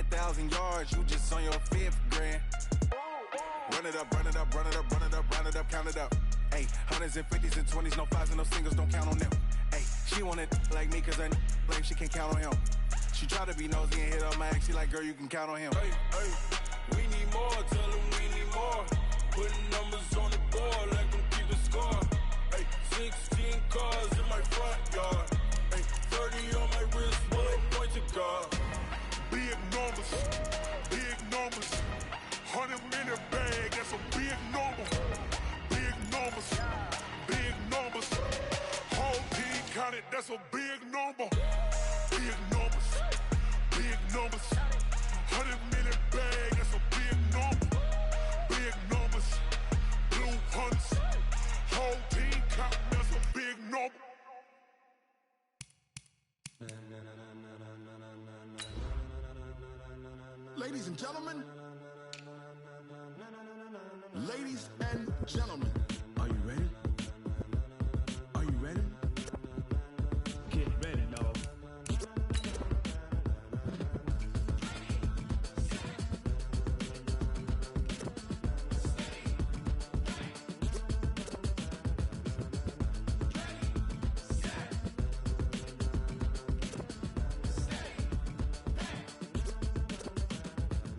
100,000 yards, you just on your 5th grand. Run it up, run it up, run it up, run it up, run it up, count it up. Ayy, hundreds and 50s and 20s, no 5s and no singles, don't count on them. Ayy, she want it like me, cause her blame, she can't count on him. She try to be nosy and hit up my ex, she like, girl, you can count on him. Hey, hey, we need more, tell them we need more. Putting numbers on the board, let them keep a score. Hey, 16 cars in my front yard. Hey, 30 on my wrist, bullet point to God. Big numbers, big numbers. 100-minute bag, that's a big number. Big numbers, big numbers. Whole team counted, that's a big number. Big numbers, big numbers. 100-minute bag, that's a big number. Big numbers, blue hunts. Whole team counting, that's a big number. Ladies and gentlemen, ladies and gentlemen, are you ready? Are you ready? Get ready, dog.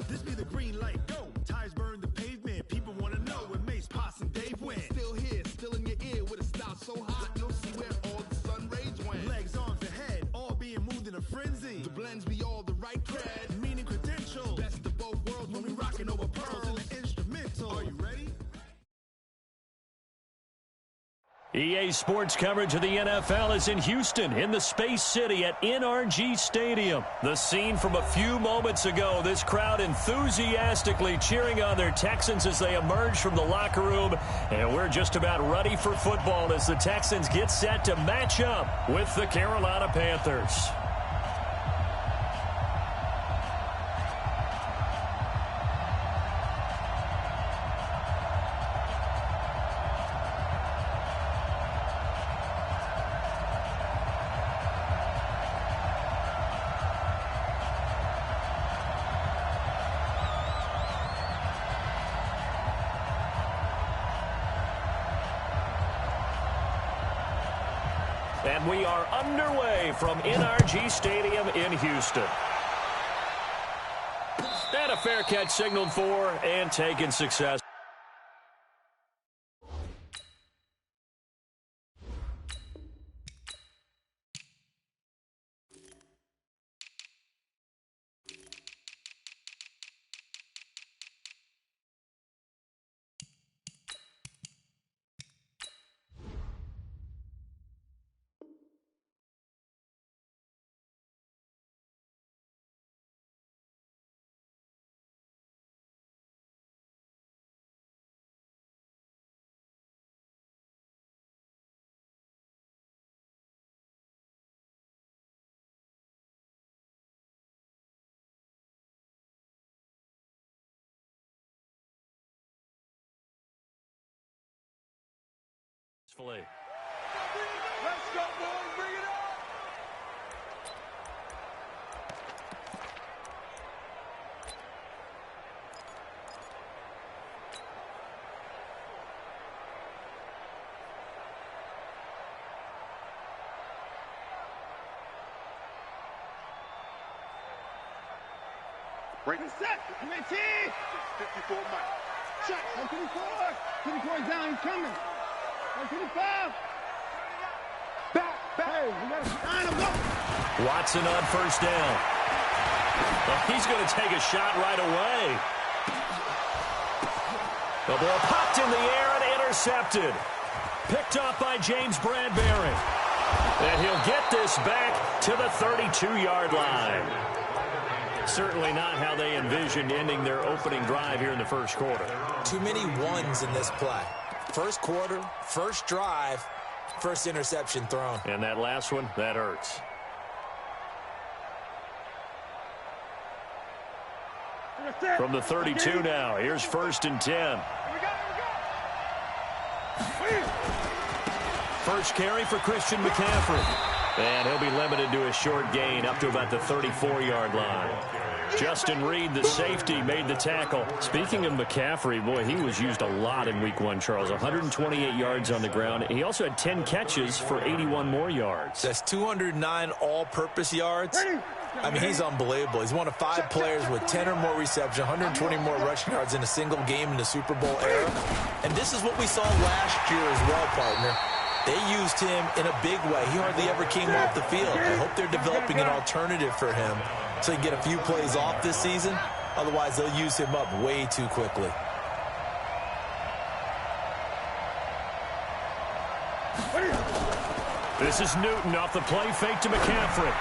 This be the green light, go. Tires burn the pavement. People want to know where Mace, Pops, and Dave went. Still here, still in your ear with a style so hot, you'll see where all the sun rays went. Legs, arms, ahead, all being moved in a frenzy. The blends be all the right cred, meaning credentials. Best of both worlds when we rockin' over pearls in the instrumental. Are you ready? EA Sports coverage of the NFL is in Houston, in the Space City at NRG Stadium. The scene from a few moments ago, this crowd enthusiastically cheering on their Texans as they emerge from the locker room. And we're just about ready for football as the Texans get set to match up with the Carolina Panthers. And we are underway from NRG Stadium in Houston. And a fair catch signaled for and taken success. Let's go, boys, bring it on! Break the set. Commit T. 54 Mike. Check. 124. 24 is down. He's coming. 125. Back. Hey, we got to line him up. Watson on first down. Well, he's going to take a shot right away. The ball popped in the air and intercepted. Picked off by James Bradbury. And he'll get this back to the 32-yard line. Certainly not how they envisioned ending their opening drive here in the first quarter. Too many ones in this play. First quarter, first drive, first interception thrown. And that last one, that hurts. From the 32 now, here's 1st and 10. First carry for Christian McCaffrey. And he'll be limited to a short gain up to about the 34-yard line. Justin Reed, the safety, made the tackle. Speaking of McCaffrey, boy, he was used a lot in Week 1, Charles. 128 yards on the ground. He also had 10 catches for 81 more yards. That's 209 all-purpose yards. I mean, he's unbelievable. He's one of 5 players with 10 or more receptions, 120 more rushing yards in a single game in the Super Bowl era. And this is what we saw last year as well, partner. They used him in a big way. He hardly ever came off the field. I hope they're developing an alternative for him so he can get a few plays off this season. Otherwise, they'll use him up way too quickly. This is Newton off the play fake to McCaffrey.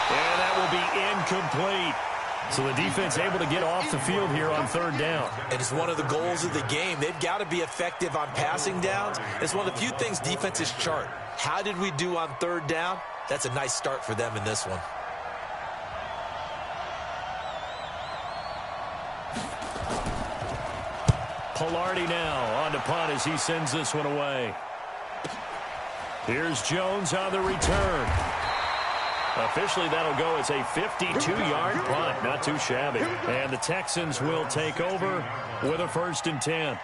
And that will be incomplete. So the defense able to get off the field here on 3rd down. And it's one of the goals of the game. They've got to be effective on passing downs. It's one of the few things defenses chart. How did we do on 3rd down? That's a nice start for them in this one. Pilardi now on to punt as he sends this one away. Here's Jones on the return. Officially, that'll go as a 52-yard punt. Not too shabby. And the Texans will take over with a 1st and 10.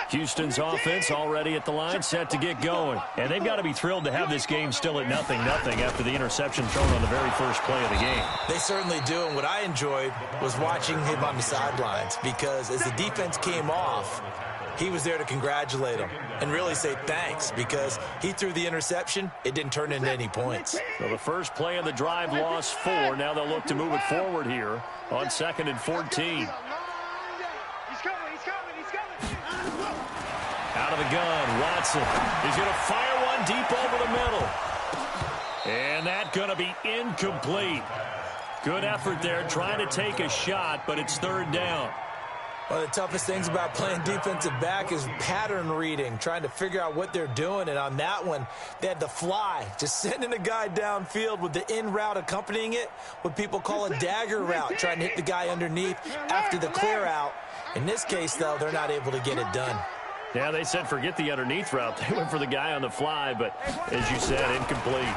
Houston's offense already at the line, set to get going. And they've got to be thrilled to have this game still at 0-0 after the interception thrown on the very first play of the game. They certainly do, and what I enjoyed was watching him on the sidelines, because as the defense came off, he was there to congratulate them and really say thanks, because he threw the interception. It didn't turn into any points. So the first play of the drive lost 4. Now they'll look to move it forward here on 2nd and 14. Out of the gun, Watson is going to fire one deep over the middle. And that's going to be incomplete. Good effort there, trying to take a shot, but it's 3rd down. One of the toughest things about playing defensive back is pattern reading, trying to figure out what they're doing. And on that one, they had the fly, just sending a guy downfield with the in route accompanying it, what people call a dagger route, trying to hit the guy underneath after the clear out. In this case, though, they're not able to get it done. Yeah, they said forget the underneath route. They went for the guy on the fly, but as you said, incomplete.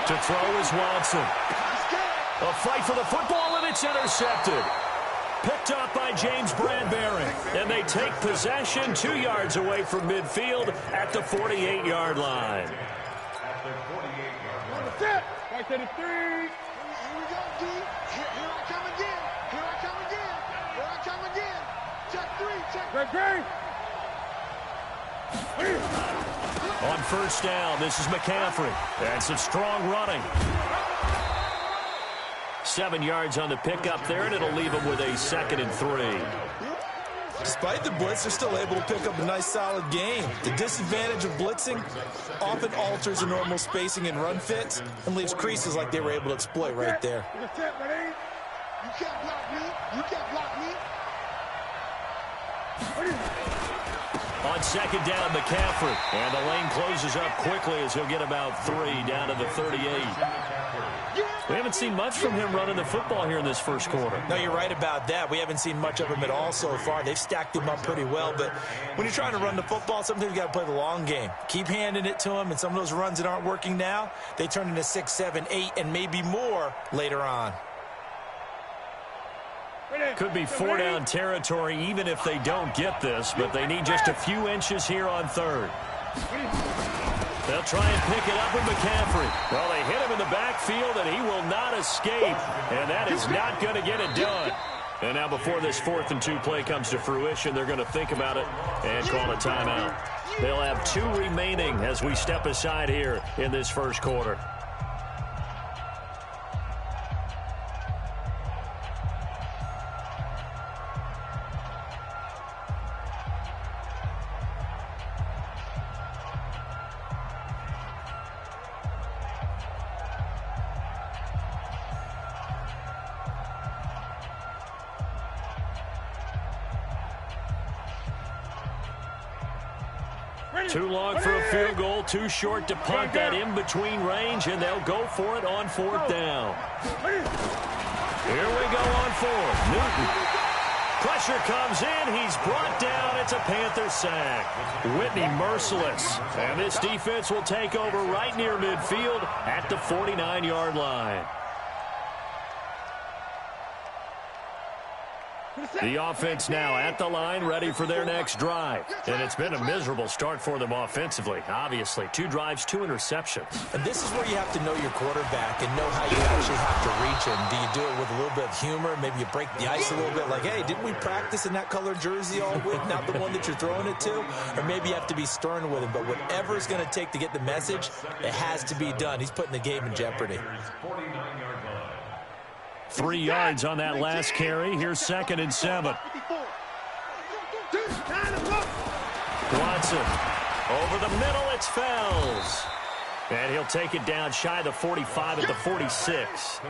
To throw is Watson. A fight for the football, and it's intercepted. Picked up by James Bradbury. And they take possession 2 yards away from midfield at the 48-yard line. Right to the 3. Here we go, D. Here I come again. Here I come again. Here I come again. Check 3. Check 3. On 1st down, this is McCaffrey. And some strong running. 7 yards on the pickup there, and it'll leave him with a 2nd and 3. Despite the blitz, they're still able to pick up a nice, solid game. The disadvantage of blitzing often alters the normal spacing and run fits and leaves creases like they were able to exploit right there. You can't block me. You can't block me. On 2nd down, McCaffrey. And the lane closes up quickly as he'll get about 3 down to the 38. We haven't seen much from him running the football here in this first quarter. No, you're right about that. We haven't seen much of him at all so far. They've stacked him up pretty well, but when you're trying to run the football, sometimes you got to play the long game. Keep handing it to him, and some of those runs that aren't working now, they turn into 6, 7, 8, and maybe more later on. Could be 4-down territory even if they don't get this, but they need just a few inches here on 3rd. They'll try and pick it up with McCaffrey. Well, they hit him in the backfield, and he will not escape, and that is not going to get it done. And now before this 4th and 2 play comes to fruition, they're going to think about it and call a timeout. They'll have 2 remaining as we step aside here in this first quarter. Too long for a field goal, too short to punt that in-between range, and they'll go for it on 4th down. Here we go on 4th. Newton. Pressure comes in. He's brought down. It's a Panther sack. Whitney merciless. And this defense will take over right near midfield at the 49-yard line. The offense now at the line, ready for their next drive. And it's been a miserable start for them offensively. Obviously, 2 drives, 2 interceptions. And this is where you have to know your quarterback and know how you actually have to reach him. Do you do it with a little bit of humor? Maybe you break the ice a little bit like, hey, didn't we practice in that color jersey all week, not the one that you're throwing it to? Or maybe you have to be stern with him. But whatever it's going to take to get the message, it has to be done. He's putting the game in jeopardy. 3 yards on that last carry. Here's 2nd and 7. Watson. Over the middle, it's Fells. And he'll take it down shy of the 45 at the 46.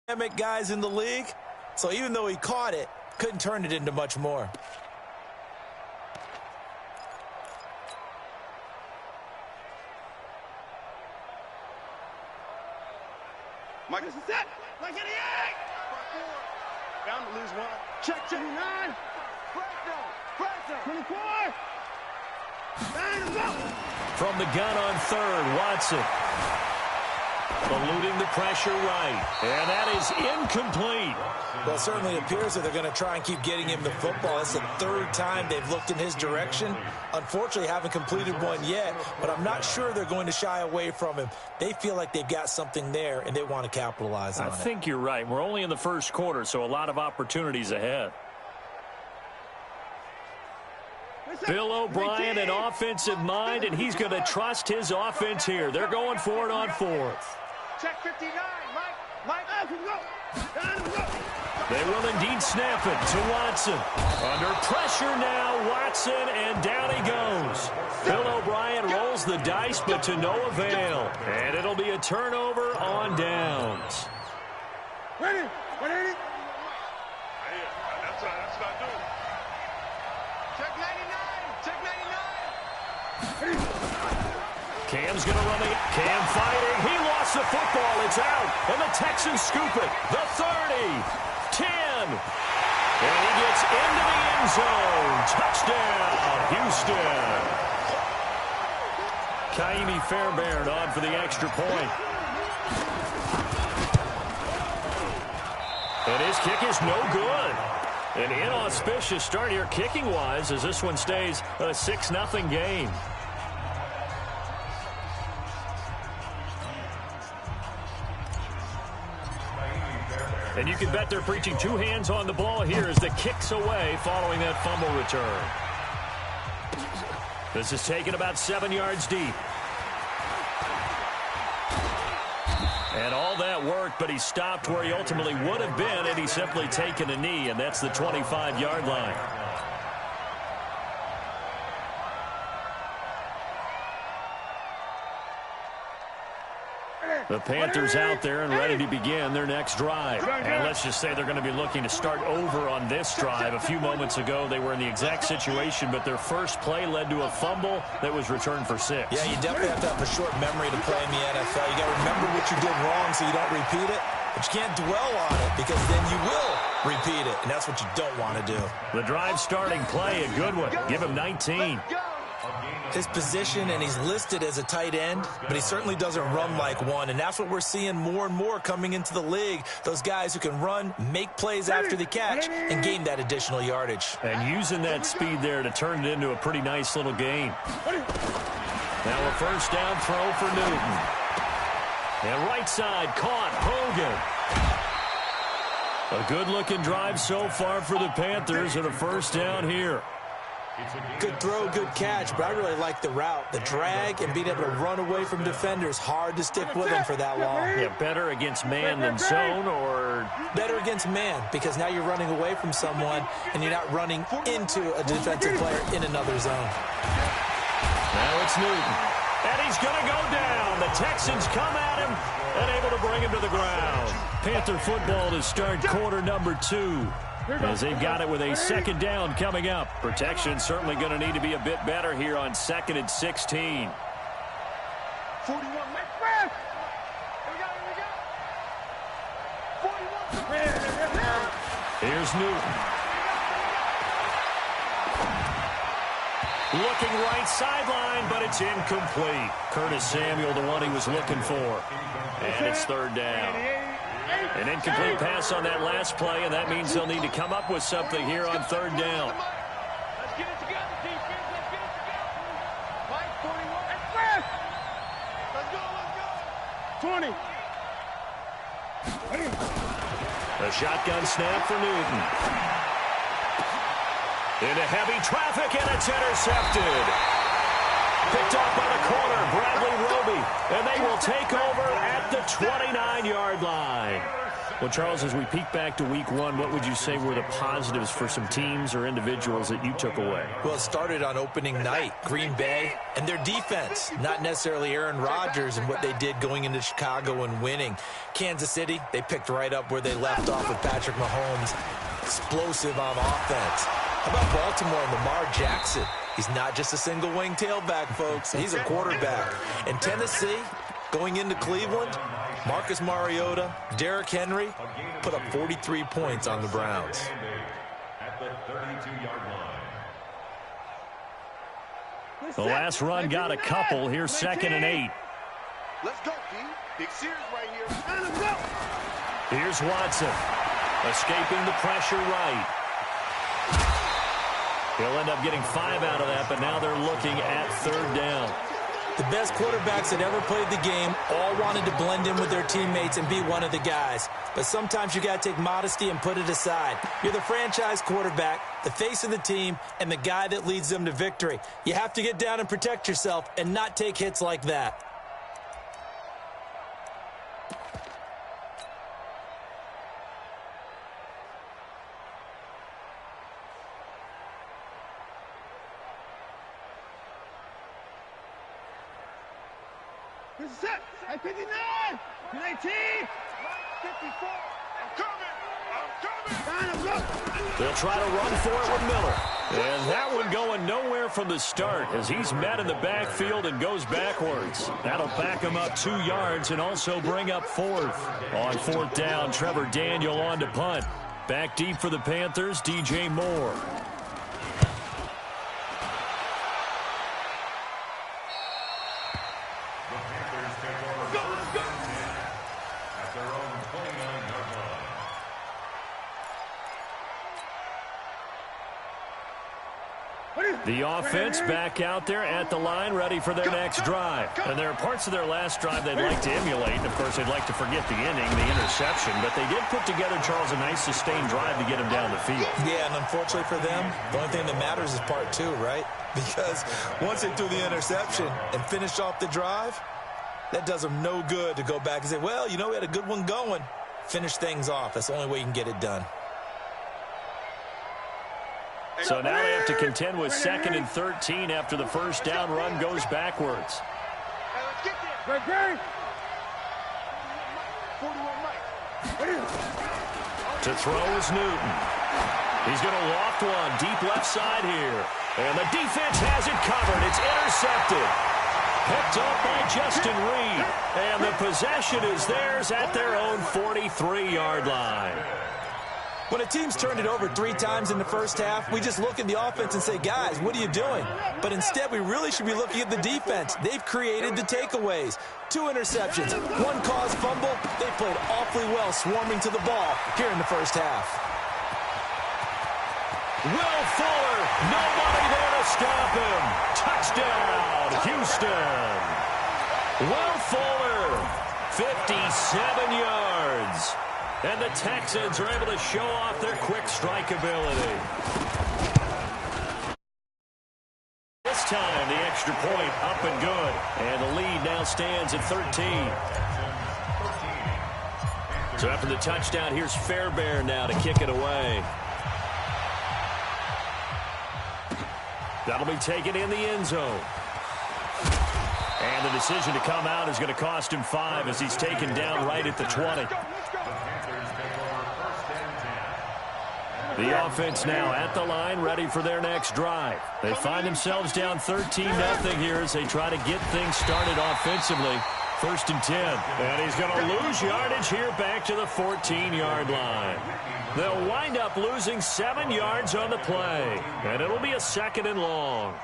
Dynamic guys in the league. So even though he caught it, couldn't turn it into much more. Mike is set. Like an egg. Down to lose 1. Check 29. Pressure. 24. From the gun on 3rd, Watson. Eluding the pressure right. And that is incomplete. Well, it certainly appears that they're going to try and keep getting him the football. It's the 3rd time they've looked in his direction. Unfortunately, haven't completed one yet, but I'm not sure they're going to shy away from him. They feel like they've got something there, and they want to capitalize on it. I think you're right. We're only in the 1st quarter, so a lot of opportunities ahead. Bill O'Brien, an offensive mind, and he's going to trust his offense here. They're going for it on 4th. Check 59. Mike. They will indeed snap it to Watson. Under pressure now, Watson, and down he goes. Bill O'Brien rolls the dice, but to no avail. And it'll be a turnover on downs. Ready. That's not doing it. Check 99. Check 99. Cam's going to run it. Cam fighting. He lost the football. It's out. And the Texans scoop it. The 30. 10. And he gets into the end zone. Touchdown, Houston. Kaimi Fairbairn on for the extra point. And his kick is no good. An inauspicious start here kicking-wise as this one stays a 6-0 game. And you can bet they're preaching 2 hands on the ball here as the kick's away following that fumble return. This is taken about 7 yards deep. And all that worked, but he stopped where he ultimately would have been had he simply taken a knee, and that's the 25-yard line. The Panthers out there and ready to begin their next drive. And let's just say they're going to be looking to start over on this drive. A few moments ago, they were in the exact situation, but their first play led to a fumble that was returned for 6. Yeah, you definitely have to have a short memory to play in the NFL. You got to remember what you did wrong so you don't repeat it, but you can't dwell on it because then you will repeat it, and that's what you don't want to do. The drive starting play, a good one. Give him 19. His position, and he's listed as a tight end, but he certainly doesn't run like one, and that's what we're seeing more and more coming into the league. Those guys who can run, make plays after the catch, and gain that additional yardage. And using that speed there to turn it into a pretty nice little game. Now a first down throw for Newton. And right side caught, Hogan. A good-looking drive so far for the Panthers and a first down here. Good throw, good catch, but I really like the route. The drag and being able to run away from defenders, hard to stick with them for that long. Yeah, better against man than zone, or? Better against man, because now you're running away from someone and you're not running into a defensive player in another zone. Now it's Newton. And he's going to go down. The Texans come at him and able to bring him to the ground. Panther football to start quarter number 2. As they've got it with a second down coming up. Protection certainly going to need to be a bit better here on 2nd and 16. 41. Here's Newton. Looking right sideline, but it's incomplete. Curtis Samuel, the one he was looking for. And it's 3rd down. An incomplete pass on that last play, and that means they'll need to come up with something here on 3rd down. Let's get it together, defense. Let's get it together. Mike, 41. Let's go. 20. A shotgun snap for Newton. Into heavy traffic, and it's intercepted. Picked off by the corner, Bradley Roby. And they will take over at the 29-yard line. Well, Charles, as we peek back to week 1, what would you say were the positives for some teams or individuals that you took away? Well, it started on opening night. Green Bay and their defense, not necessarily Aaron Rodgers and what they did going into Chicago and winning. Kansas City, they picked right up where they left off with Patrick Mahomes. Explosive on offense. How about Baltimore and Lamar Jackson? He's not just a single wing tailback, folks. He's a quarterback. And Tennessee, going into Cleveland, Marcus Mariota, Derrick Henry put up 43 points on the Browns. At the 32-yard line. The last run got a couple. Here's 2nd and 8. Let's go, D. Big Sears right here. Here's Watson. Escaping the pressure right. He'll end up getting 5 out of that, but now they're looking at 3rd down. The best quarterbacks that ever played the game all wanted to blend in with their teammates and be one of the guys. But sometimes you got to take modesty and put it aside. You're the franchise quarterback, the face of the team, and the guy that leads them to victory. You have to get down and protect yourself and not take hits like that. This is it. 59. 19. 54. I'm coming. They'll try to run for it with Miller. And that one going nowhere from the start as he's met in the backfield and goes backwards. That'll back him up 2 yards and also bring up 4th. On 4th down, Trevor Daniel on to punt. Back deep for the Panthers, DJ Moore. The offense back out there at the line, ready for their next drive. And there are parts of their last drive they'd like to emulate. And, of course, they'd like to forget the inning, the interception. But they did put together, Charles, a nice sustained drive to get him down the field. Yeah, and unfortunately for them, the only thing that matters is part 2, right? Because once they threw the interception and finished off the drive, that does them no good to go back and say, well, you know, we had a good one going. Finish things off. That's the only way you can get it done. So now they have to contend with 2nd and 13 after the first down run goes backwards. To throw is Newton. He's going to loft one deep left side here. And the defense has it covered. It's intercepted. Picked up by Justin Reed. And the possession is theirs at their own 43-yard line. When a team's turned it over 3 times in the first half, we just look at the offense and say, guys, what are you doing? But instead, we really should be looking at the defense. They've created the takeaways. 2 interceptions, 1 caused fumble. They played awfully well swarming to the ball here in the first half. Will Fuller, nobody there to stop him. Touchdown, Houston. Will Fuller, 57 yards. And the Texans are able to show off their quick strike ability. This time, the extra point up and good. And the lead now stands at 13. So after the touchdown, here's Fairbairn now to kick it away. That'll be taken in the end zone. And the decision to come out is going to cost him 5 as he's taken down right at the 20. The offense now at the line, ready for their next drive. They find themselves down 13-0 here as they try to get things started offensively. 1st and 10. And he's going to lose yardage here back to the 14-yard line. They'll wind up losing 7 yards on the play. And it'll be a 2nd and long.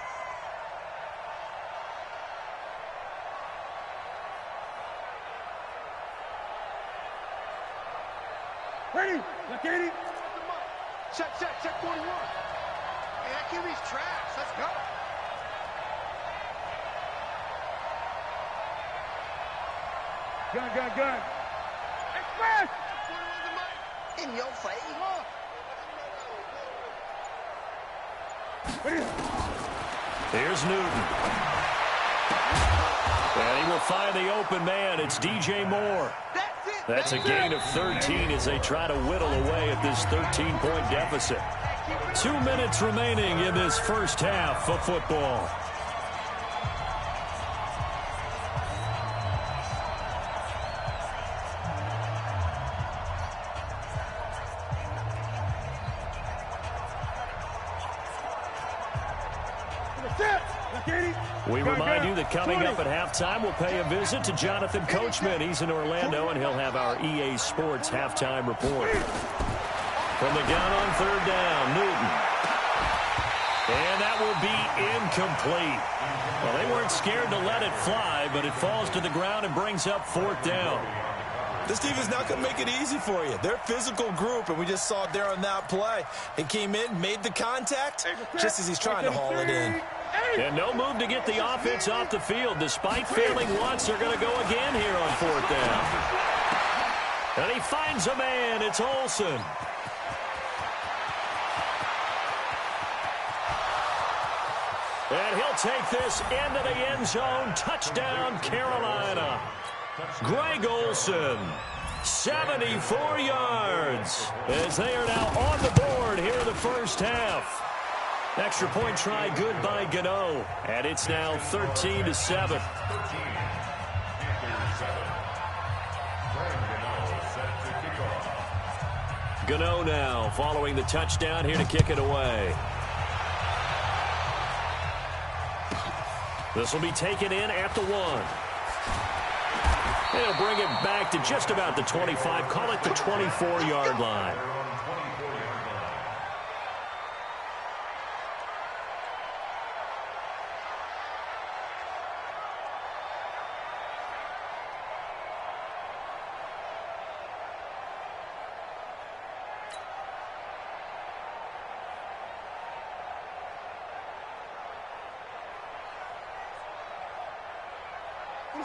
Ready? Look at it. Check 41. Hey, that QB's trash. Let's go. Gun. Express! In your face. Here's Newton. And he will find the open man. It's DJ Moore. That's a gain of 13 as they try to whittle away at this 13-point deficit. 2 minutes remaining in this first half of football. We remind you that coming up at halftime, we'll pay a visit to Jonathan Coachman. He's in Orlando, and he'll have our EA Sports halftime report. From the gun on 3rd down, Newton. And that will be incomplete. Well, they weren't scared to let it fly, but it falls to the ground and brings up 4th down. This team is not going to make it easy for you. They're a physical group, and we just saw it there on that play. He came in, made the contact, just as he's trying to haul it in. And no move to get the offense off the field. Despite failing once, they're going to go again here on 4th down. And he finds a man. It's Olsen. And he'll take this into the end zone. Touchdown, Carolina. Greg Olsen, 74 yards, as they are now on the board here in the first half. Extra point try good by Gano, and it's now 13-7. Gano now following the touchdown here to kick it away. This will be taken in at the 1. They'll bring it back to just about the 25, call it the 24-yard line.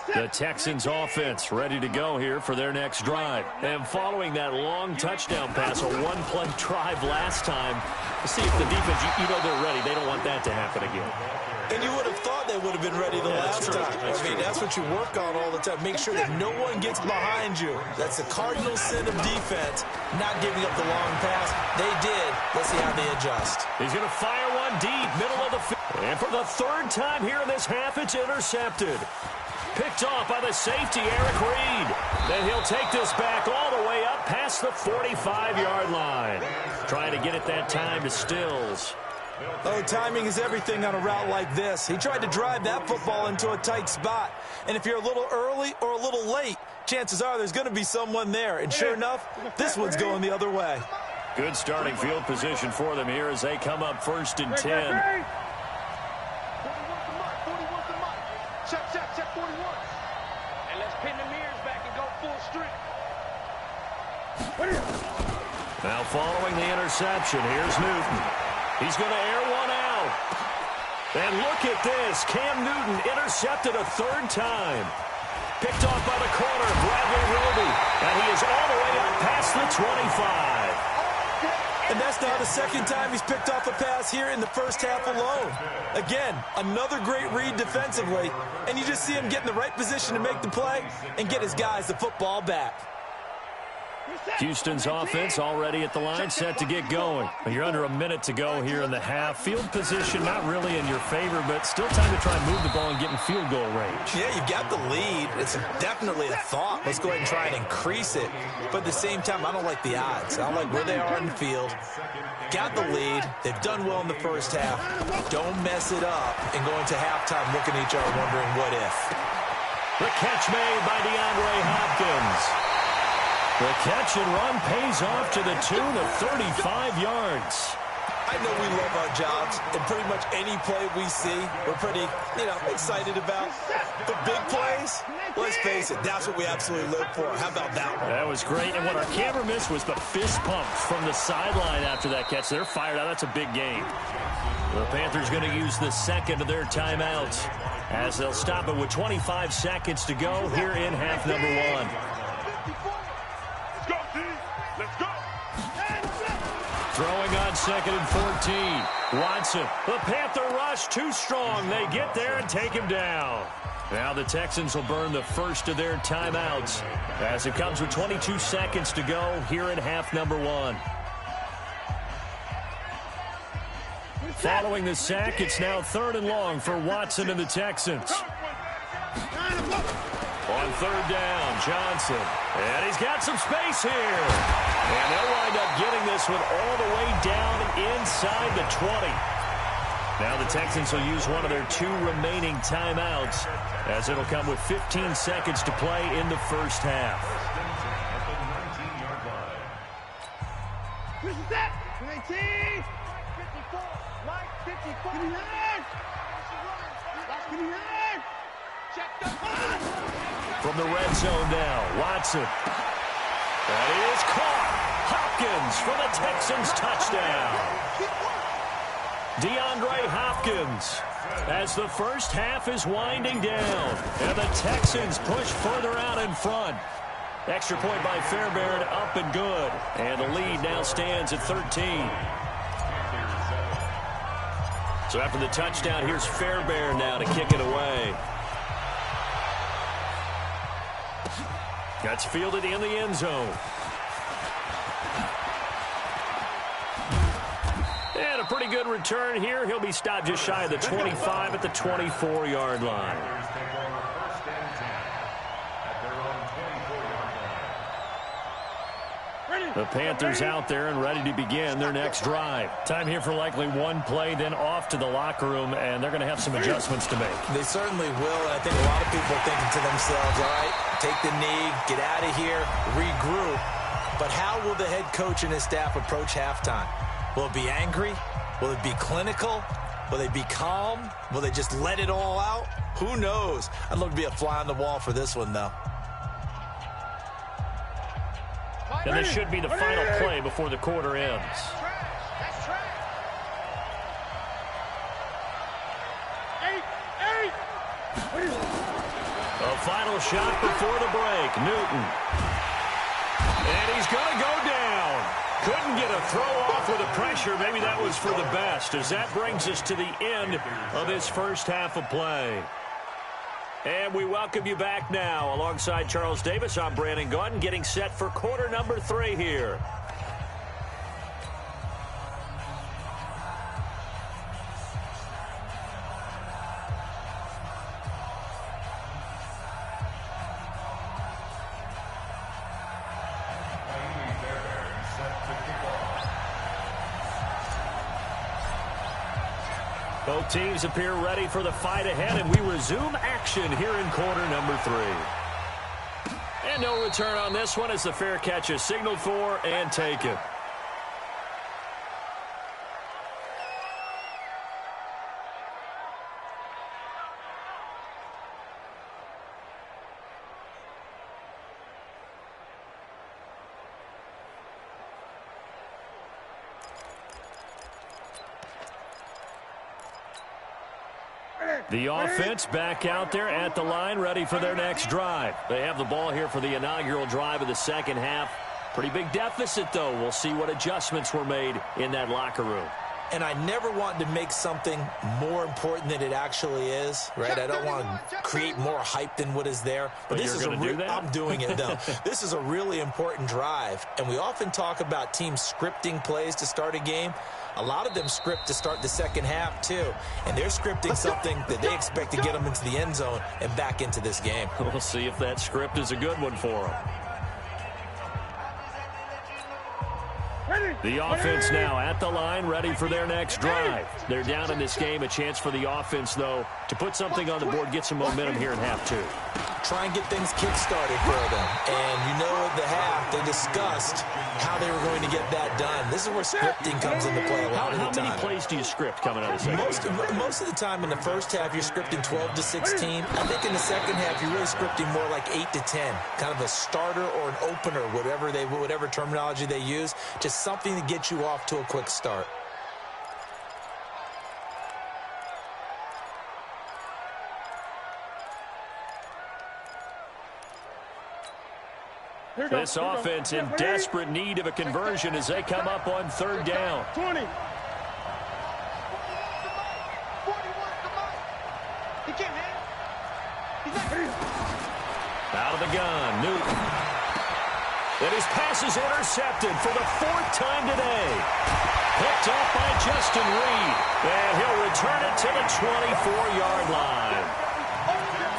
The Texans offense ready to go here for their next drive. And following that long touchdown pass, a one-play drive last time, to see if the defense, you know they're ready. They don't want that to happen again. And you would have thought they would have been ready the last time. I mean, that's what you work on all the time. Make sure that no one gets behind you. That's the cardinal sin of defense, not giving up the long pass. They did. Let's see how they adjust. He's going to fire one deep, middle of the field. And for the 3rd time here in this half, it's intercepted. Picked off by the safety, Eric Reed. Then he'll take this back all the way up past the 45-yard line. Trying to get it that time to Stills. Oh, timing is everything on a route like this. He tried to drive that football into a tight spot. And if you're a little early or a little late, chances are there's going to be someone there. And sure enough, this one's going the other way. Good starting field position for them here as they come up 1st and 10. Check 41. And let's pin the mirrors back and go full strength. Now following the interception, here's Newton. He's going to air one out. And look at this. Cam Newton intercepted a 3rd time. Picked off by the corner, Bradley Roby. And he is all the way up past the 25. And that's now the 2nd time he's picked off a pass here in the first half alone. Again, another great read defensively. And you just see him get in the right position to make the play and get his guys the football back. Houston's offense already at the line, set to get going. You're under a minute to go here in the half. Field position not really in your favor, but still time to try and move the ball and get in field goal range. Yeah, you've got the lead. It's definitely a thought. Let's go ahead and try and increase it. But at the same time, I don't like the odds. I don't like where they are in the field. Got the lead. They've done well in the first half. Don't mess it up and go into halftime looking at each other wondering what if. The catch made by DeAndre Hopkins. The catch and run pays off to the tune of 35 yards. I know we love our jobs, and pretty much any play we see, we're pretty, excited about. The big plays, let's face it, that's what we absolutely live for. How about that one? That was great, and what our camera missed was the fist pump from the sideline after that catch. They're fired out. That's a big game. The Panthers going to use the second of their timeouts as they'll stop it with 25 seconds to go here in half number one. Throwing on second and 14. Watson, the Panther rush too strong. They get there and take him down. Now the Texans will burn the first of their timeouts as it comes with 22 seconds to go here in half number one. Following the sack, it's now 3rd and long for Watson and the Texans. On 3rd down, Johnson. And he's got some space here. And they'll wind up getting this one all the way down inside the 20. Now the Texans will use one of their 2 remaining timeouts as it'll come with 15 seconds to play in the first half. Push it up. 19. 54. Mike, 54. Give me that. Give me that. Check the pass. From the red zone now, Watson. That is caught. Hopkins for the Texans touchdown. DeAndre Hopkins as the first half is winding down. And the Texans push further out in front. Extra point by Fairbairn, up and good. And the lead now stands at 13. So after the touchdown, here's Fairbairn now to kick it away. That's fielded in the end zone. And a pretty good return here. He'll be stopped just shy of the 25 at the 24-yard line. The Panthers out there and ready to begin their next drive. Time here for likely one play, then off to the locker room, and they're going to have some adjustments to make. They certainly will, and I think a lot of people are thinking to themselves, all right, take the knee, get out of here, regroup. But how will the head coach and his staff approach halftime? Will it be angry? Will it be clinical? Will they be calm? Will they just let it all out? Who knows? I'd love to be a fly on the wall for this one, though. And this should be the final play before the quarter ends. A final shot before the break. Newton. And he's going to go down. Couldn't get a throw off with the pressure. Maybe that was for the best, as that brings us to the end of this first half of play. And we welcome you back now. Alongside Charles Davis, I'm Brandon Gaudin, getting set for quarter number 3 here. Both teams appear ready for the fight ahead, and we resume action here in quarter number 3. And no return on this one as the fair catch is signaled for and taken. The offense back out there at the line, ready for their next drive. They have the ball here for the inaugural drive of the second half. Pretty big deficit, though. We'll see what adjustments were made in that locker room. and I never want to make something more important than it actually is, right? I don't want to create more hype than what is there. But this is I'm doing it, though. This is a really important drive, and we often talk about teams scripting plays to start a game. A lot of them script to start the second half, too. And they're scripting something that they expect to get them into the end zone and back into this game. We'll see if that script is a good one for them. The offense now at the line, ready for their next drive. They're down in this game. A chance for the offense, though, to put something on the board, get some momentum here in half two. Try and get things kick-started for them. And you know at the half, they discussed how they were going to get that done. This is where scripting comes into play a lot of the time. How many plays do you script coming out of the second? Most of the time in the first half, you're scripting 12 to 16. I think in the second half, you're really scripting more like 8 to 10. Kind of a starter or an opener, whatever terminology they use. Just something to get you off to a quick start. This offense in desperate need of a conversion as they come up on third down. 20. Out of the gun, Newton. And his pass is intercepted for the fourth time today. Picked off by Justin Reed. And he'll return it to the 24-yard line.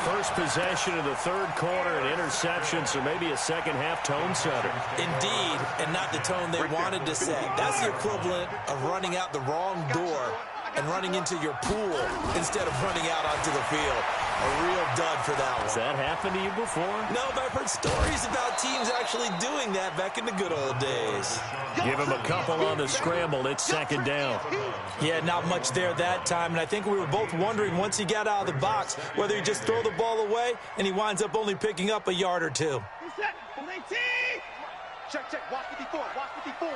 First possession of the third quarter, an interception, so maybe a second-half tone setter. Indeed, and not the tone they wanted to set. That's the equivalent of running out the wrong door and running into your pool instead of running out onto the field. A real dud for that one. Has that happened to you before? No, but I've heard stories about teams actually doing that back in the good old days. Give him a couple on the scramble. It's second down. Yeah, not much there that time, and I think we were both wondering once he got out of the box whether he just throw the ball away and he winds up only picking up a yard or two. Check. Watch 54.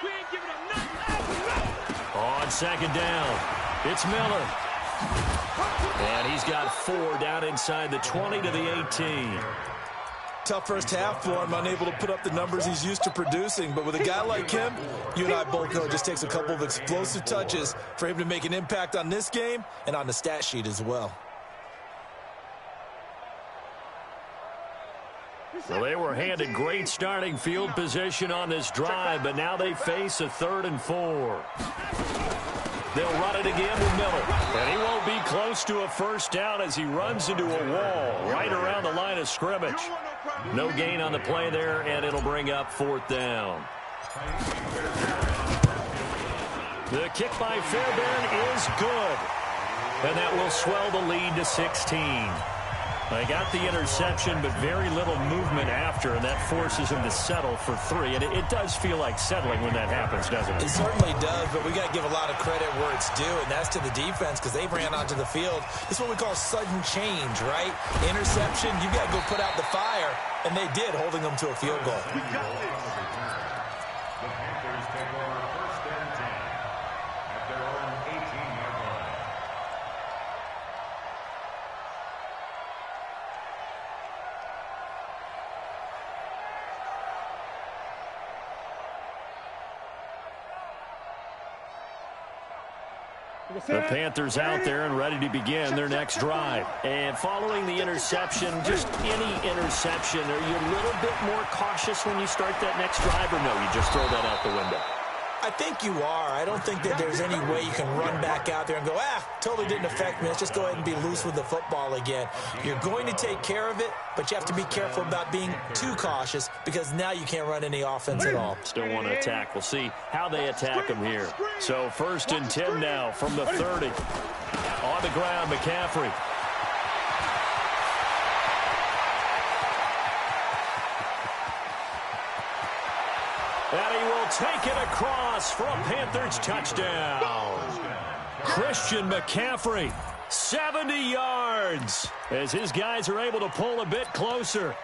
We ain't giving up nothing. On second down, it's Miller. And he's got 4 down inside the 20 to the 18. Tough first half for him, unable to put up the numbers he's used to producing. But with a guy like him, you and I both know it just takes a couple of explosive touches for him to make an impact on this game and on the stat sheet as well. Well, they were handed great starting field position on this drive, but now they face a 3rd and 4. They'll run it again with Miller. And he won't be close to a first down as he runs into a wall right around the line of scrimmage. No gain on the play there, and it'll bring up 4th down. The kick by Fairbairn is good. And that will swell the lead to 16. They got the interception, but very little movement after, and that forces him to settle for 3. And it does feel like settling when that happens, doesn't it? It certainly does, but we got to give a lot of credit where it's due, and that's to the defense because they ran onto the field. This is what we call sudden change, right? Interception, you got to go put out the fire, and they did, holding them to a field goal. We got this. The Panthers take over 1st and 10 at their own 18-yard line. The Panthers out there and ready to begin their next drive. And following the interception, just any interception, are you a little bit more cautious when you start that next drive, or no, you just throw that out the window? I think you are. I don't think that there's any way you can run back out there and go, totally didn't affect me. Let's just go ahead and be loose with the football again. You're going to take care of it, but you have to be careful about being too cautious because now you can't run any offense at all. Still want to attack. We'll see how they attack them here. So 1st and 10 now from the 30. On the ground, McCaffrey. And he will take it across for a Panthers touchdown. Christian McCaffrey, 70 yards, as his guys are able to pull a bit closer.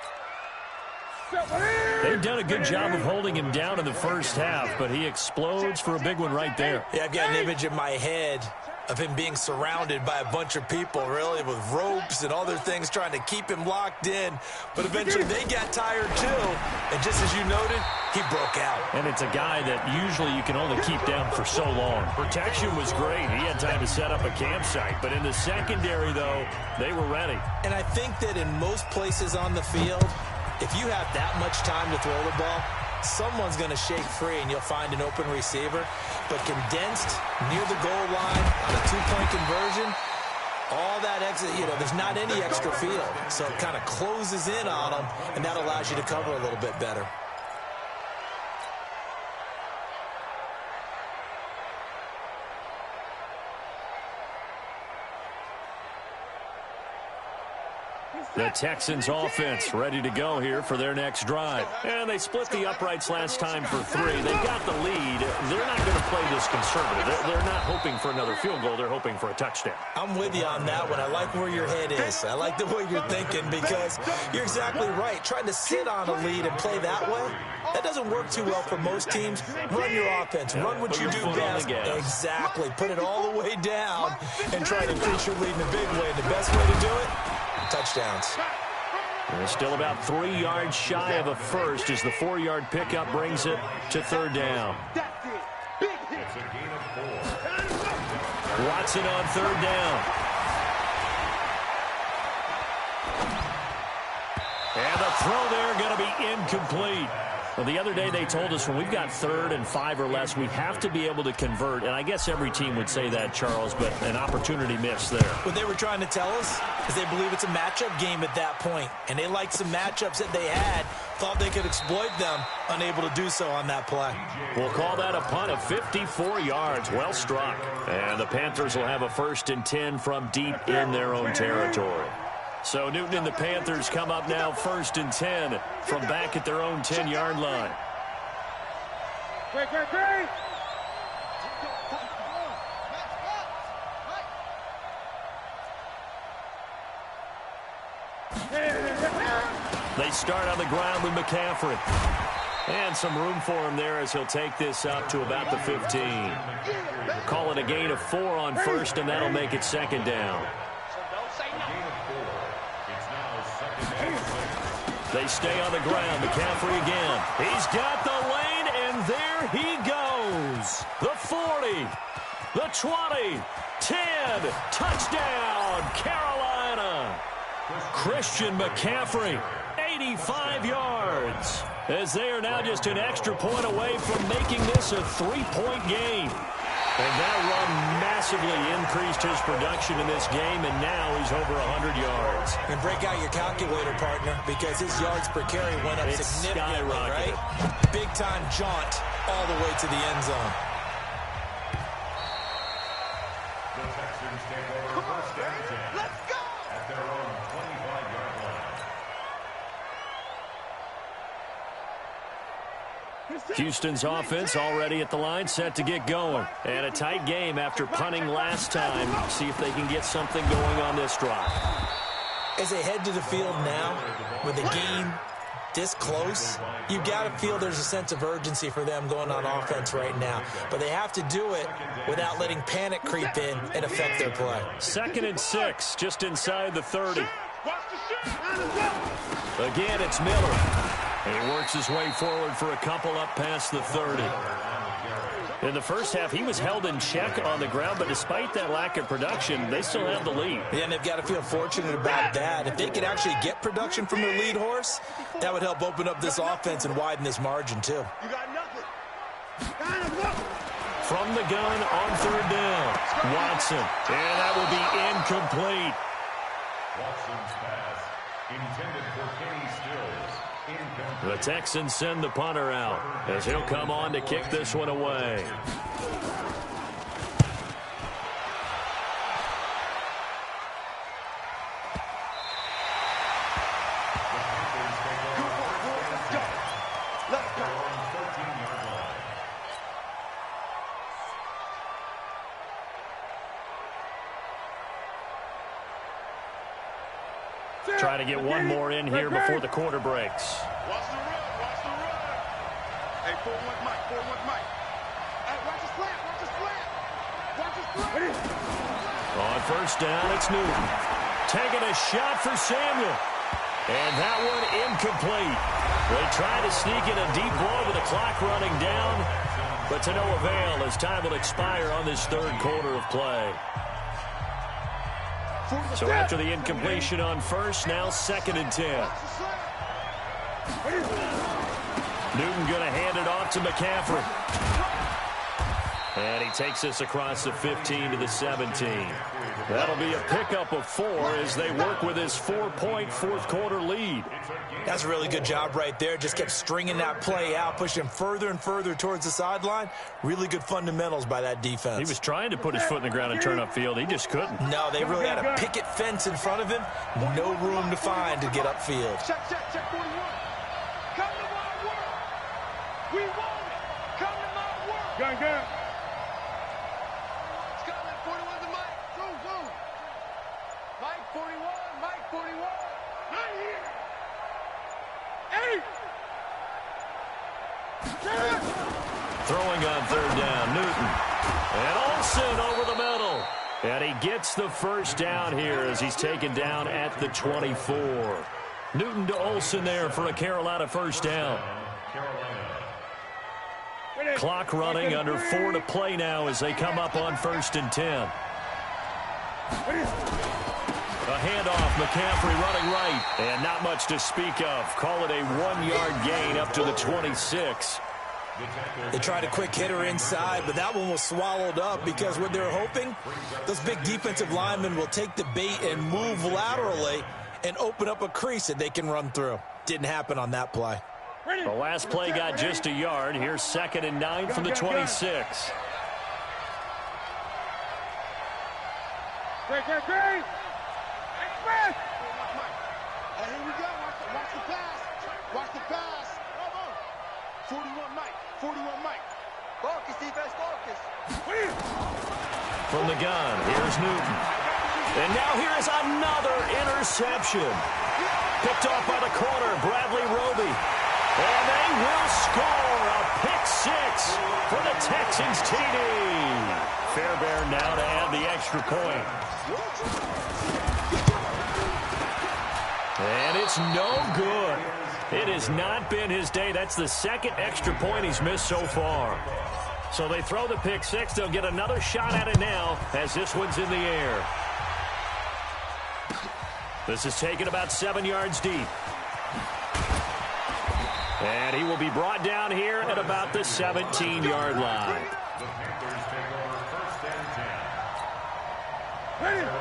They've done a good job of holding him down in the first half, but he explodes for a big one right there. Yeah, I've got an image in my head of him being surrounded by a bunch of people, really, with ropes and other things trying to keep him locked in. But eventually they got tired too, and just as you noted, he broke out. And it's a guy that usually you can only keep down for so long. Protection was great. He had time to set up a campsite. But in the secondary, though, they were ready. And I think that in most places on the field, if you have that much time to throw the ball, someone's going to shake free and you'll find an open receiver. But condensed near the goal line on a two-point conversion, all that exit, there's not any extra field. So it kind of closes in on them, and that allows you to cover a little bit better. The Texans offense ready to go here for their next drive. And they split the uprights last time for 3. They got the lead. They're not going to play this conservative. They're not hoping for another field goal. They're hoping for a touchdown. I'm with you on that one. I like where your head is. I like the way you're thinking because you're exactly right. Trying to sit on a lead and play that way, that doesn't work too well for most teams. Run your offense. Run what you do best. Exactly. Put it all the way down and try to increase your lead in a big way. And the best way to do it, touchdowns. They're still about 3 yards shy of a first as the 4-yard pickup brings it to 3rd down. Watson on 3rd down. And the throw there going to be incomplete. Well, the other day they told us when we've got 3rd and 5 or less, we have to be able to convert. And I guess every team would say that, Charles, but an opportunity missed there. What they were trying to tell us is they believe it's a matchup game at that point. And they liked some matchups that they had, thought they could exploit them, unable to do so on that play. We'll call that a punt of 54 yards. Well struck. And the Panthers will have a 1st and 10 from deep in their own territory. So Newton and the Panthers come up now 1st and 10 from back at their own 10-yard line. Great. They start on the ground with McCaffrey. And some room for him there as he'll take this up to about the 15. Call it a gain of 4 on 1st, and that'll make it 2nd down. They stay on the ground. McCaffrey again. He's got the lane, and there he goes. The 40, the 20, 10, touchdown, Carolina. Christian McCaffrey, 85 yards, as they are now just an extra point away from making this a 3-point game. And that run massively increased his production in this game, and now he's over 100 yards. And break out your calculator, partner, because his yards per carry went up significantly, right? Big-time jaunt all the way to the end zone. The Texans take over 1st and 10. Let's go! At their own 25-yard line. Houston's offense already at the line, set to get going. And a tight game after punting last time. See if they can get something going on this drive. As they head to the field now, with the game this close, you got to feel there's a sense of urgency for them going on offense right now. But they have to do it without letting panic creep in and affect their play. 2nd and 6, just inside the 30. Again, it's Miller. And he works his way forward for a couple up past the 30. In the first half, he was held in check on the ground, but despite that lack of production, they still have the lead. Yeah, and they've got to feel fortunate about that. If they could actually get production from their lead horse, that would help open up this offense and widen this margin, too. You got nothing. From the gun on 3rd down, Watson. And that will be incomplete. Watson's pass intended for Kenny Stills. The Texans send the punter out as he'll come on to kick this one away. Try to get one more in here before the quarter breaks. Watch the run. Hey, 4-1 Mike. Hey, watch the slant. On first down, it's Newton. Taking a shot for Samuel. And that one incomplete. They tried to sneak in a deep ball with the clock running down, but to no avail as time will expire on this third quarter of play. So after the incompletion on first, now 2nd and 10. Newton going to hand it off to McCaffrey. And he takes this across the 15 to the 17. That'll be a pickup of 4 as they work with his 4-point fourth-quarter lead. That's a really good job right there. Just kept stringing that play out, pushing further and further towards the sideline. Really good fundamentals by that defense. He was trying to put his foot in the ground and turn upfield. He just couldn't. No, they really had a picket fence in front of him. No room to find to get upfield. Check 41. Come to my work. We want it. Come to my work. Gun. It's coming. 41 to Mike. Go. Mike 41. Not here. 8. Throwing on third down, Newton. And Olsen over the middle. And he gets the first down here as he's taken down at the 24. Newton to Olsen there for a Carolina first down. Clock running, under 4 to play now as they come up on 1st and 10. A handoff, McCaffrey running right, and not much to speak of. Call it a 1-yard gain up to the 26. They tried a quick hitter inside, but that one was swallowed up because what they're hoping, those big defensive linemen will take the bait and move laterally and open up a crease that they can run through. Didn't happen on that play. The last play got just a yard. Here's 2nd and 9 from the 26. Great. Express. And here we go. Watch the pass. 41 Mike. Focus, defense, focus. From the gun, here's Newton. And now here's another interception. Picked off by the corner, Bradley Roby. And they will score a pick-6 for the Texans TD. Fairbairn now to add the extra point. And it's no good. It has not been his day. That's the 2nd extra point he's missed so far. So they throw the pick-6. They'll get another shot at it now as this one's in the air. This is taken about 7 yards deep. And he will be brought down here at about the 17-yard line.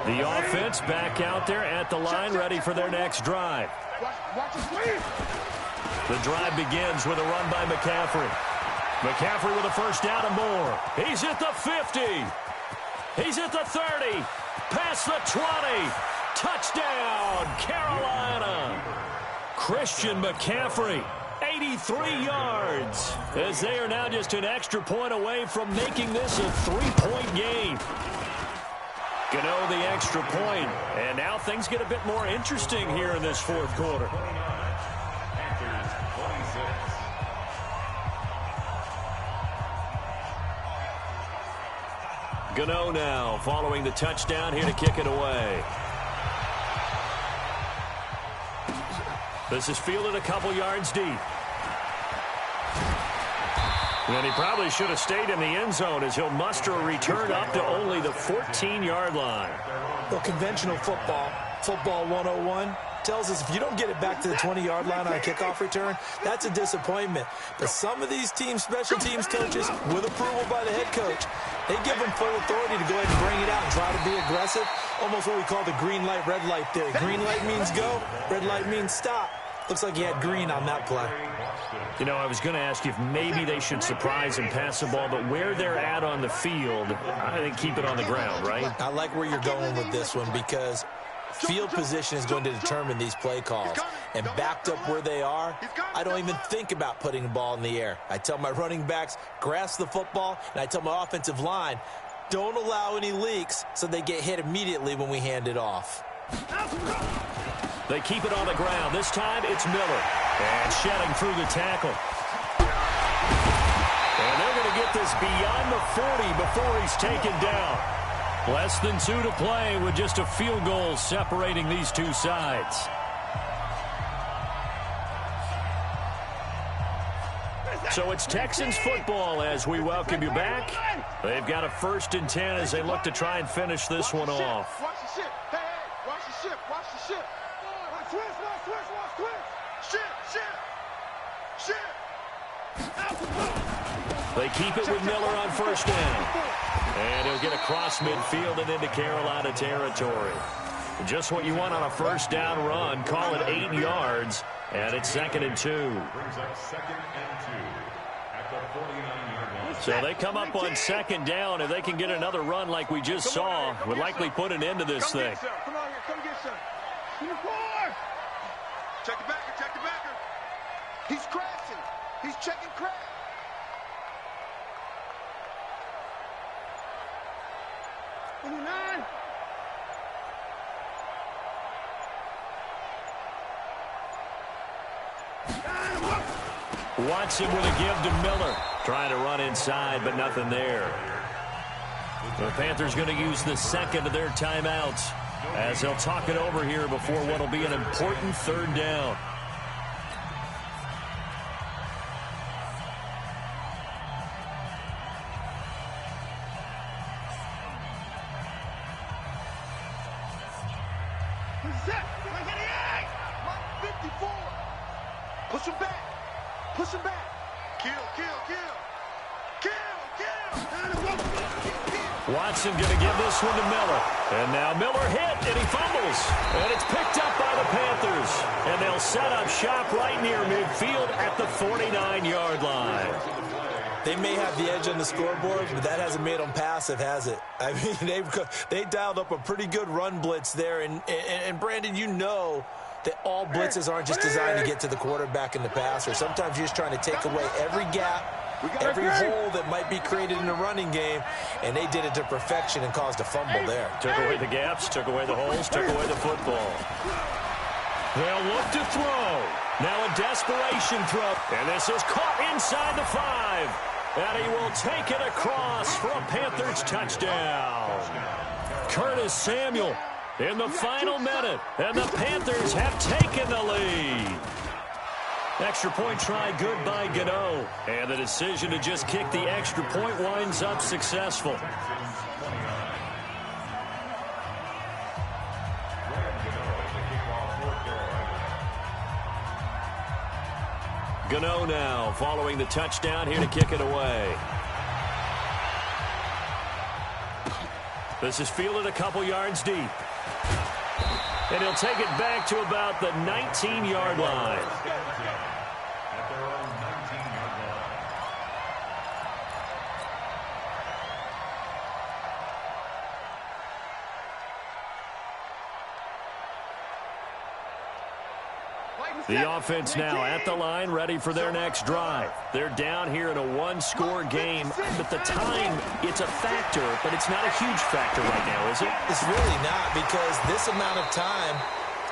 The offense back out there at the line, ready for their next drive. The drive begins with a run by McCaffrey. McCaffrey with a first down and more. He's at the 50. He's at the 30. Past the 20. Touchdown, Carolina. Christian McCaffrey, 83 yards, as they are now just an extra point away from making this a 3-point game. Gano the extra point, and now things get a bit more interesting here in this fourth quarter. Gano now following the touchdown here to kick it away. This is fielded a couple yards deep. And he probably should have stayed in the end zone as he'll muster a return up to only the 14-yard line. Well, conventional football 101, tells us if you don't get it back to the 20-yard line on a kickoff return, that's a disappointment. But some of these teams, special teams coaches, with approval by the head coach, they give them full authority to go ahead and bring it out and try to be aggressive. Almost what we call the green light, red light theory. Green light means go, red light means stop. Looks like he had green on that play. You know, I was going to ask you if maybe they should surprise and pass the ball, but where they're at on the field, I think keep it on the ground, right? I like where you're going with this one because field position is going to determine these play calls. And backed up where they are, I don't even think about putting the ball in the air. I tell my running backs, grasp the football, and I tell my offensive line, don't allow any leaks so they get hit immediately when we hand it off. They keep it on the ground. This time it's Miller. And shedding through the tackle. And they're going to get this beyond the 40 before he's taken down. Less than 2 to play with just a field goal separating these two sides. So it's Texans football as we welcome you back. They've got a 1st and 10 as they look to try and finish this one off. Watch the ship. Hey, hey, watch the ship. Watch the ship. Watch switch. Ship. They keep it with Miller on 1st down. And he'll get across midfield and into Carolina territory. Just what you want on a 1st down run. Call it 8 yards. And it's 2nd and 2. Brings up 2nd and 2 at the 49-yard line. So they come up on 2nd down. If they can get another run like we just saw, would likely put an end to this thing. Come on here. Come get some. Give me 4. Check the backer. He's crashing. He's checking crash. Watson with a give to Miller. Trying to run inside, but nothing there. The Panthers going to use the 2nd of their timeouts as they'll talk it over here before what will be an important 3rd down. Push him back. Kill. Watson going to give this one to Miller. And now Miller hit, and he fumbles. And it's picked up by the Panthers. And they'll set up shop right near midfield at the 49-yard line. They may have the edge on the scoreboard, but that hasn't made them passive, has it? I mean, they dialed up a pretty good run blitz there. And Brandon, you know that all blitzes aren't just designed to get to the quarterback in the passer. Sometimes you're just trying to take away every gap, every hole that might be created in the running game, and they did it to perfection and caused a fumble there. Took away the gaps, took away the holes, took away the football. They'll look to throw. Now a desperation throw. And this is caught inside the 5. And he will take it across for a Panthers touchdown. Curtis Samuel in the final minute, and the Panthers have taken the lead. Extra point try good by Gano, and the decision to just kick the extra point winds up successful. Gano now following the touchdown here to kick it away. This is fielded a couple yards deep. And he'll take it back to about the 19-yard line. At their own 19-yard line. The offense now at the line, ready for their next drive. They're down here in a one-score game, but the time, it's a factor, but it's not a huge factor right now, is it? It's really not, because this amount of time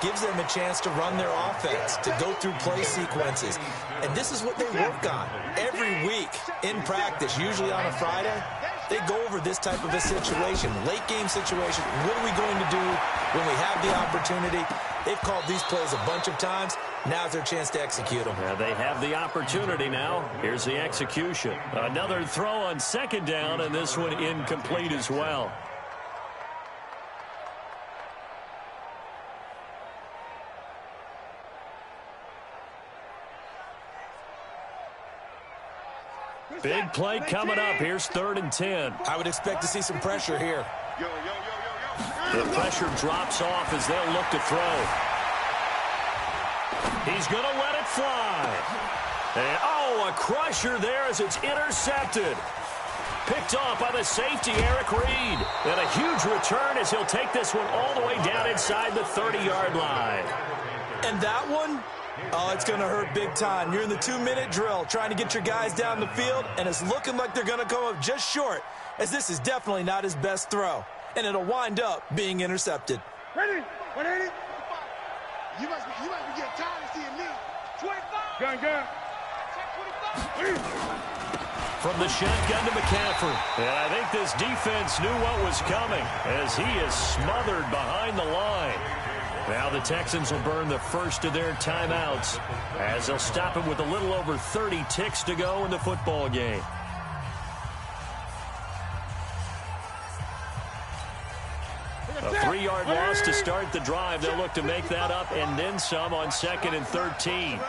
gives them a chance to run their offense, to go through play sequences. And this is what they work on every week in practice, usually on a Friday. They go over this type of a situation, late game situation. What are we going to do when we have the opportunity? They've called these plays a bunch of times. Now's their chance to execute them. Yeah, they have the opportunity now. Here's the execution. Another throw on second down, and this one incomplete as well. Big play coming up. Here's 3rd and 10. I would expect to see some pressure here. The pressure drops off as they'll look to throw. He's going to let it fly. And, oh, a crusher there as it's intercepted. Picked off by the safety, Eric Reed. And a huge return as he'll take this one all the way down inside the 30-yard line. And that one? Oh, it's going to hurt big time. You're in the 2-minute drill trying to get your guys down the field, and it's looking like they're going to come up just short, as this is definitely not his best throw. And it'll wind up being intercepted. Ready? 180? You must be getting tired of seeing me. 25. Gun. Check 25. from the shotgun to McCaffrey. And I think this defense knew what was coming as he is smothered behind the line. Now the Texans will burn the first of their timeouts as they'll stop him with a little over 30 ticks to go in the football game. A 3-yard loss to start the drive. They'll look to make that up and then some on 2nd and 13.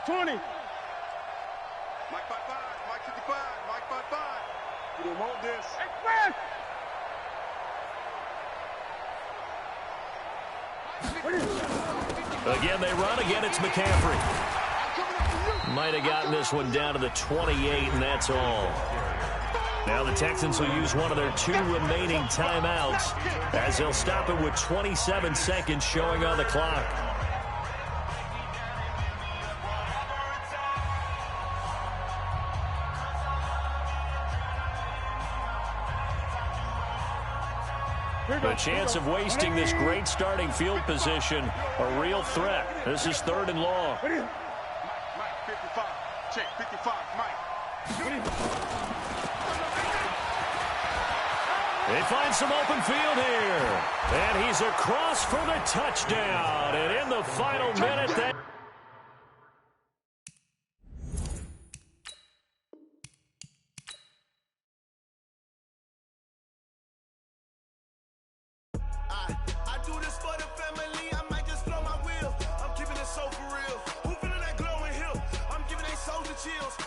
20. Mike 55, Mike 55, Mike 55. We don't want this. Express! Again, they run. Again, it's McCaffrey. Might have gotten this one down to the 28, and that's all. Now the Texans will use one of their 2 remaining timeouts as they'll stop it with 27 seconds showing on the clock. The chance of wasting this great starting field position, a real threat. This is 3rd and long. Mike 55, check 55, Mike. They find some open field here. And he's across for the touchdown. And in the final minute, that... I do this for the family, I might just blow my wheel. I'm keeping it so for real. Who feeling that glowing hill? I'm giving they souls the chills.